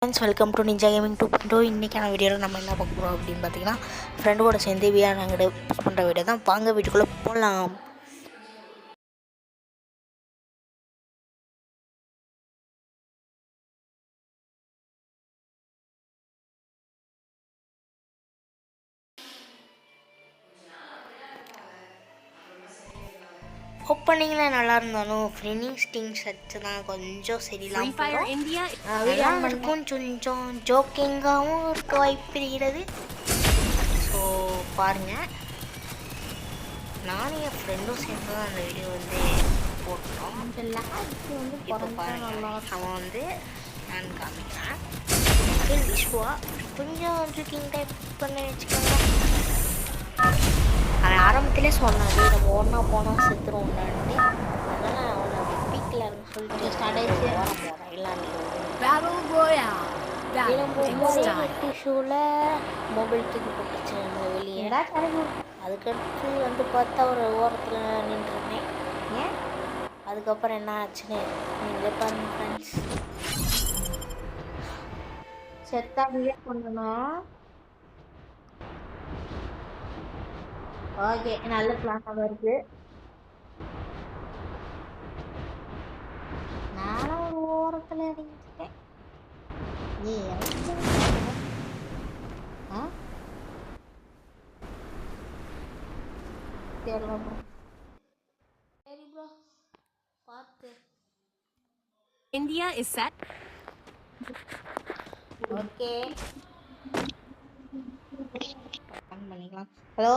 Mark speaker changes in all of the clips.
Speaker 1: Friends, welcome to ninja gaming 2.0. இன்றைக்கான வீடியோவில் நம்ம என்ன பார்க்க போகிறோம் அப்படின்னு பார்த்தீங்கன்னா, ஃப்ரெண்டு கூட சேர்ந்து விஆர் நாங்கள் போஸ்ட் பண்ணுற வீடியோ தான். வாங்க வீட்டுக்குள்ளே போகலாம். ஓப்பனிங்கில் நல்லா இருந்தாலும் ஃபினிஷிங் சச்சு தான் கொஞ்சம் சரியில்லாமல் இருக்கும். கொஞ்சம் ஜோக்கிங்காகவும் இருக்க வாய்ப்பு இருக்கிறது. ஸோ பாருங்கள், நானும் என் ஃப்ரெண்டும் சேர்ந்து தான் அந்த வீடியோ வந்து போட்டோம். இப்போ பாருங்கள், அவன் வந்து நான் காமிக்கிறேன். விஸ்வா கொஞ்சம் ஜோக்கிங் டைப் பண்ணி வச்சுக்கோங்க. அவன் ஆரம்பத்திலே சொன்னான், நம்ம ஒன்றா போனால் செத்துருவோம்டான்ட்டு. அதனால் அவனை பீக்கில் இருந்து சொல்லிட்டு ஸ்டார்ட் ஆகிடுச்சு. டிஷ்யூவில் மொபைல் தூக்கி போட்டுச்சு வெளியே. அதுக்கடுத்து வந்து பார்த்தா ஒரு ஓரத்தில் நின்றுருந்தேன். ஏன் அதுக்கப்புறம் என்ன ஆச்சுன்னு நீங்கள் பாருங்க ஃப்ரெண்ட்ஸ். செத்தாவே பண்ணணும். ஓகே, நல்ல பிளானாக இருக்குது. நானும் ஒரு ஓரத்தில் இறங்கிட்டேன். தெரியல ப்ரோ. சரி ப்ரோ, பார்த்து.
Speaker 2: India is set.
Speaker 1: Okay, on பண்ணிக்கலாம். ஹலோ,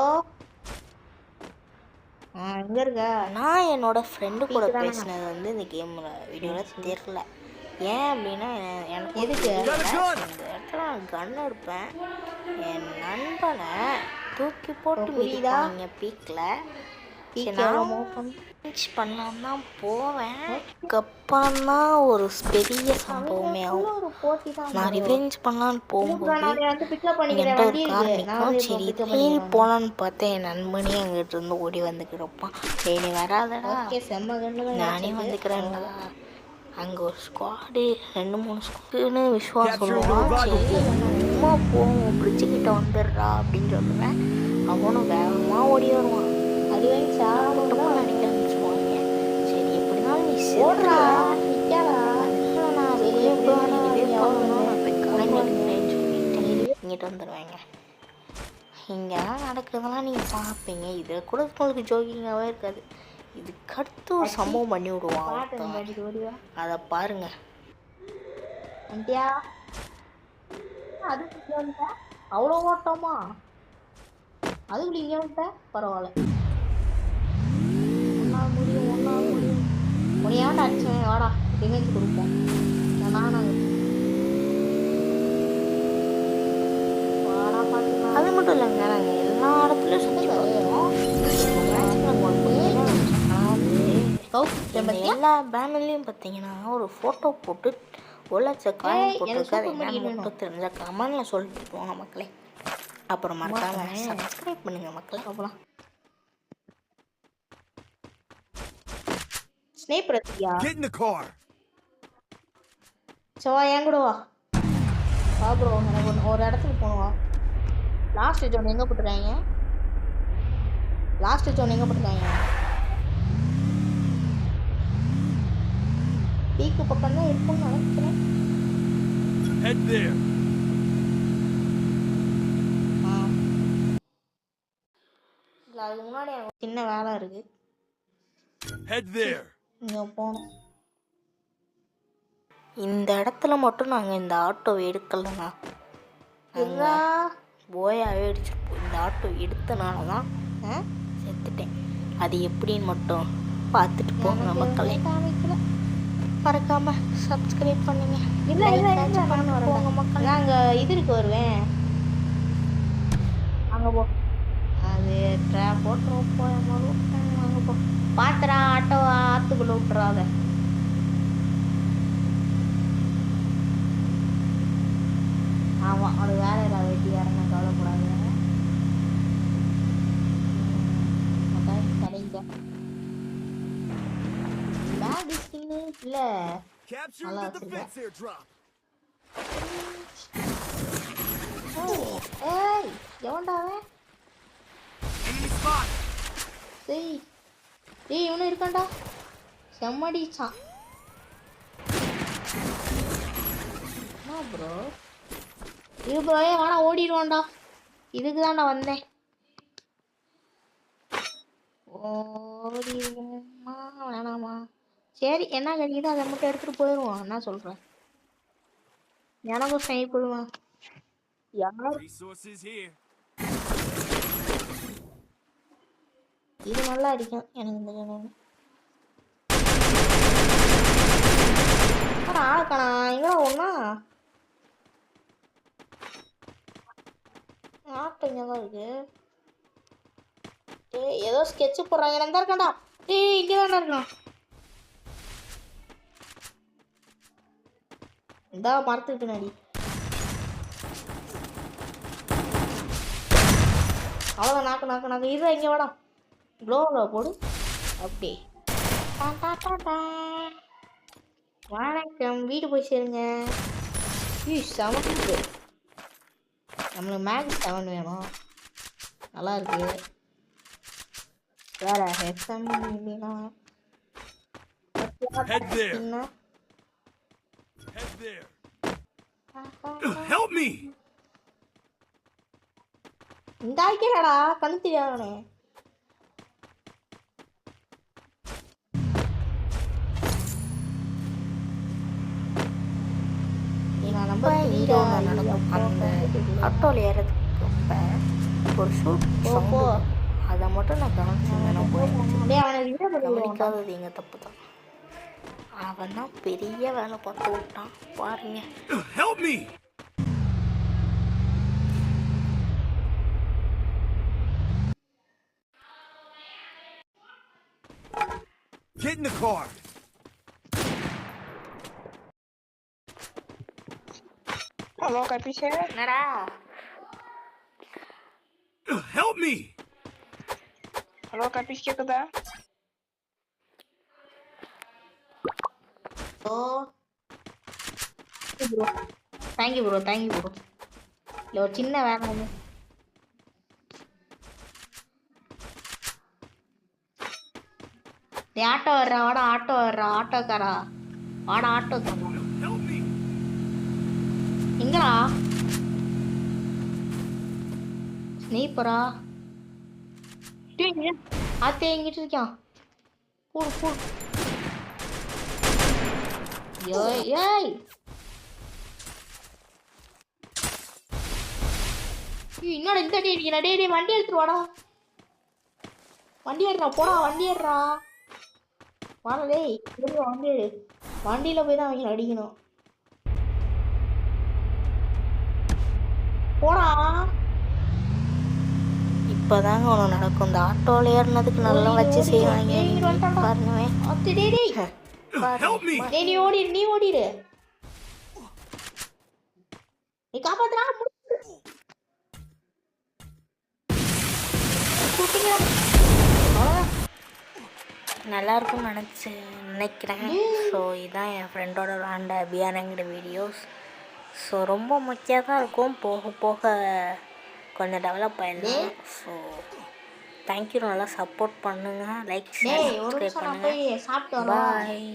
Speaker 1: எங்கே இருக்க? நான் என்னோட ஃப்ரெண்டு கூட பேசினது வந்து இந்த கேமில் வீடியோவில் தெரில. ஏன் அப்படின்னா, எனக்கு எதுக்கு இந்த இடத்துல நான் கன் எடுப்பேன். என் நண்பனை தூக்கி போட்டு புரியுதாங்க பீக்கில் பண்ணலாம் தான் போவேன். அதுக்கப்புறம் தான் ஒரு பெரிய சம்பவமே ஆகும். நான் ரிவெஞ்ச் பண்ணலான்னு போகும்போது என்கிட்ட ஒரு கார் நிற்கும். சரி தேடி போகலான்னு பார்த்தேன். என் நண்பனே அங்கிட்ட இருந்து ஓடி வந்துக்கிடப்பான். நீ வராதடா, நானே வந்துக்கிறேன்டா. அங்கே ஒரு ஸ்குவாடு 2-3 ஸ்குவாடுன்னு விஸ்வாசம் சொல்லுவான். சரி சும்மா போவோம், பிடிச்சிக்கிட்ட வந்துடுறா அப்படின்னு சொல்லுவேன். அவனும் வேகமாக ஓடி வருவான். அது வந்து சாப்பிட்டமாக நடிக்க ஆரம்பிச்சுவாங்க. சரி எப்படினாலும் நீ ஓடுறா நிற்காதா, நான் வெளியே போகணும் இங்கிட்ட வந்துடுவாங்க. இங்கெல்லாம் நடக்கிறதெல்லாம் நீங்கள் பார்ப்பீங்க. இதில் கூட உங்களுக்கு ஜோக்கிங்காகவே இருக்காது. இதுக்கடுத்து ஒரு சம்பவம் பண்ணி விடுவான். அதை பாருங்க. அவ்வளோ ஓட்டமா? அதுக்குள்ள இங்கே வந்துட்ட பரவாயில்ல. முடியும் முடியாம அடிச்சேன். வாடா டிஃபென்ஸ் கொடுப்போம். வாடா பார்த்துக்கலாம். அது மட்டும் இல்லைங்க, நாங்கள் எல்லா இடத்துலையும் சுற்றி பார்த்தோம். எல்லா பேனர்லையும் பார்த்தீங்கன்னா ஒரு ஃபோட்டோ போட்டு 1 லட்சம் காயின் போட்டிருக்காது. என்னன்னு மட்டும் தெரிஞ்ச கமெண்ட்ல சொல்லிட்டு போங்க மக்களே. அப்புறம் மறக்காம சப்ஸ்கிரைப் பண்ணுங்க மக்களே. அப்புறம் ஸ்னைப்பர் எடுத்தியா? சவா என் கூட வா. வா ப்ரோ, எனக்கு ஒரு இடத்துக்கு போகணுவா. லாஸ்ட் ஜோன் எங்கே போட்டுருக்காங்க? பீக்கு பக்கம் தான் இருக்கும்னு நினைக்கிறேன். இல்லை, அதுக்கு முன்னாடி எனக்கு சின்ன வேலை இருக்கு. இங்கே போகணும். இந்த இடத்துல மட்டும் நாங்கள் இந்த ஆட்டோவை எடுக்கலைண்ணா. போயாவே அடிச்சிருப்போம். இந்த ஆட்டோ எடுத்தனால தான் செத்துட்டேன். அது எப்படின்னு மட்டும் பார்த்துட்டு போங்க மக்களே. மறக்காம சப்ஸ்கிரைப் பண்ணுங்க. போங்க மக்கள். நாங்கள் இது இருக்கு வருவேன். அங்கே போ. அது போட்டுருவோம். அங்கே போ. பாத்துறா, ஆட்டோ ஆற்றுக்குள்ள விட்டுறாத. ஆமாம், அது வேற ஏதாவது வெட்டி யாருன்னா கவலைப்படாது. கிடைக்க பேட் ஸ்கின்னு இல்லை, நல்லா வச்சுருக்கேன். டேய் டேய் இவனும் இருக்கான்டா. செம்மடிச்சான். என்ன ப்ரோ இது ப்ரோ? வாடா ஓடிடுவான்டா. இதுக்கு தான் நான் வந்தேன். ஓடிடுவோமா வேணாமா? சரி என்ன கிடைக்குதோ அதை மட்டும் எடுத்துட்டு போயிடுவோம். என்ன சொல்கிறேன்? எனக்கும் ஸ்னைப்பருவான். யார் இது நல்லா அடிக்கும் எனக்கு இந்த கேம். ஆளக்கணா எங்கடா ஒண்ணா ஆட்டம் இங்கே தான் இருக்கு. டேய் ஏதோ ஸ்கெட்சு போடுறாங்க. நான் தான் இருக்கான்டா. டேய் இங்கே தானே இருக்கான். இந்த மரத்துக்கு பின்னாடி. அவ்வளோதான். நாக்கு நாக்கு நாக்கு இருடா. இங்கே வாடா. க்ளோவில் போடு. அப்படி வணக்கம். வீடு போய் சேருங்க. செவன் நம்மளுக்கு மேக்ஸ் 7 வேணும். நல்லா இருக்கு. வேற ஹெட்சம்
Speaker 3: Help me.
Speaker 1: இந்த ஆக்கிடா கண்ணு தெரியாதவனே.
Speaker 3: அந்த
Speaker 1: ஆட்டோவில் ஏறதுக்கு ஒரு ஷூட் அதை மட்டும் நான் கவனிக்காதது எங்கள் தப்பு தான். அவன் தான் பெரிய வேலை பார்த்து விட்டான் பாருங்க.
Speaker 3: Help me. Get in the car.
Speaker 4: Hello, Kapisha.
Speaker 1: என்னடா?
Speaker 3: Help me.
Speaker 4: Hello, Kapisha kada?
Speaker 1: Bro thank you bro thank you bro. இல்லை ஒரு சின்ன வேலை ஒன்று. ஆட்டோ வர்றா வாடா. ஆட்டோ வர்றா. ஆட்டோக்காரா வாடா. ஆட்டோக்காரா
Speaker 3: Help me.
Speaker 1: எங்கடா? ஸ்னீப்பரா? ஆத்தே எங்கிட்டு இருக்கான். கூடு கூடு. ஏய் ஏய் என்னடா இந்த அடி அடிக்கிறா? டேய் டேய் வண்டி எடுத்துட்டு வாடா. வண்டி ஏறுறா போடா. வண்டி ஏறுறா வாடா. டேய் வண்டி எடு. வண்டியில போய் தான் அவங்க அடிக்கணும். போடா. இப்போதாங்க ஒன்று நடக்கும். இந்த ஆட்டோவில் ஏறினதுக்கு நல்லா வச்சு செய்வாங்க பாருங்கவே. நீ ஓடிடு. நீ ஓடிடு. நீ காப்பாத்துறா. நல்லா இருக்கும்னு நினைக்கிறேன். ஸோ இதுதான் என் ஃப்ரெண்டோட விளாண்ட பியானங்கிற வீடியோஸ். ஸோ ரொம்ப முக்கியம் தான் இருக்கும். போக போக கொஞ்சம் டெவலப் ஆயிடலாம். So thank you. நல்லா சப்போர்ட் பண்ணுங்கள். லைக் சப்ஸ்கிரைப் பண்ணுங்கள். பாய்.